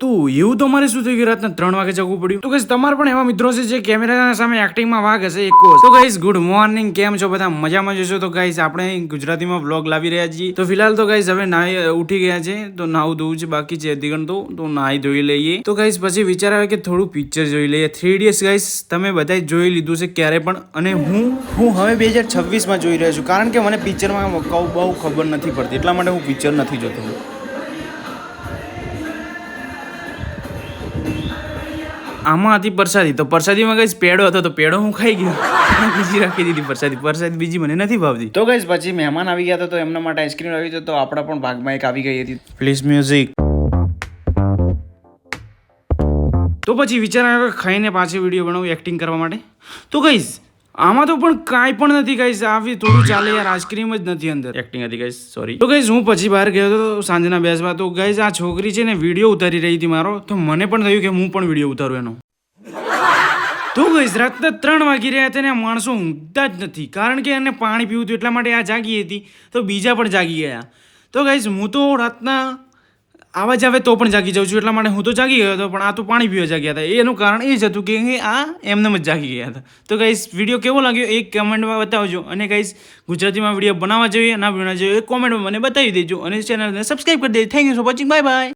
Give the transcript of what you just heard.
તો એવું તો મારે શું થયું કે રાતના 3 વાગે જગવું પડ્યું. તો ગાઈસ તમારે પણ એવા મિત્રો છે જે કેમેરાના સામે એક્ટિંગમાં વાઘ હશે એકો. તો ગાઈસ ગુડ મોર્નિંગ, કેમ છો બધા? મજામાં જશો? તો ગાઈસ આપણે ગુજરાતીમાં વ્લોગ લાવી રહ્યા છીએ. તો ફિલહાલ તો ગાઈસ હવે નાહી ઉઠી ગયા છે, તો નાવું ધોવું છે બાકી છે અધિકણ તો નાહી ધોઈ લઈએ. તો ગાઈસ પછી વિચાર આવે કે થોડું પિક્ચર જોઈ લઈએ. 3 ઇડિયટ્સ ગાઈસ તમે બધાય જોઈ લીધું છે ક્યારે પણ, અને હું હવે 2026માં જોઈ રહ્યો છું, કારણ કે મને પિક્ચરમાં બહુ ખબર નથી પડતી, એટલા માટે હું પિક્ચર નથી જોતો. આમાં હતી પ્રસાદી, તો પ્રસાદીમાં ગાઈસ પેડો હતો, તો પેડો હું ખાઈ ગયો, બીજી રાખી દીધી પ્રસાદી બીજી મને નથી ભાવતી. તો ગાઈસ પછી મહેમાન આવી ગયા હતા, તો એમના માટે આઈસ્ક્રીમ આવી હતી, તો આપણા પણ ભાગમાં એક આવી ગઈ હતી. Please music. તો પછી વિચાર આવ્યો ખાઈને પાછી વિડીયો બનાવું એક્ટિંગ કરવા માટે. તો ગાઈસ આમાં તો પણ કાંઈ પણ નથી ગાઈસ, આવી થોડું ચાલે યાર, આઈસ્ક્રીમ જ નથી અંદર, એક્ટિંગ હતી ગાઈસ, સોરી. તો ગાઈસ હું પછી બહાર ગયો હતો સાંજના બેસવા. તો ગાઈસ આ છોકરી છે ને વિડીયો ઉતારી રહી હતી મારો, તો મને પણ થયું કે હું પણ વિડીયો ઉતારું એનો. તો ગાઈસ રાતના 3 વાગી રહ્યા હતા ને આ માણસો ઊંઘતા જ નથી, કારણ કે એને પાણી પીવું હતું એટલા માટે આ જાગી હતી, તો બીજા પણ જાગી ગયા. તો ગાઈસ હું તો રાતના આવાજ આવે તો પણ જાગી જાઉં છું, એટલા માટે હું તો જાગી ગયો હતો, પણ આ તો પાણી પીવા જાગ્યા હતા. એનું કારણ એ જ હતું કે આ એમને જ જાગી ગયા હતા. તો ગાઈસ વિડીયો કેવો લાગ્યો એક કમેન્ટમાં બતાવજો, અને ગાઈસ ગુજરાતીમાં વિડીયો બનાવવા જોઈએ ના બનાવવા જોઈએ એ કોમેન્ટમાં મને બતાવી દેજો, અને ચેનલને સબસ્ક્રાઈબ કરી દેજો. Thank you for watching, bye bye.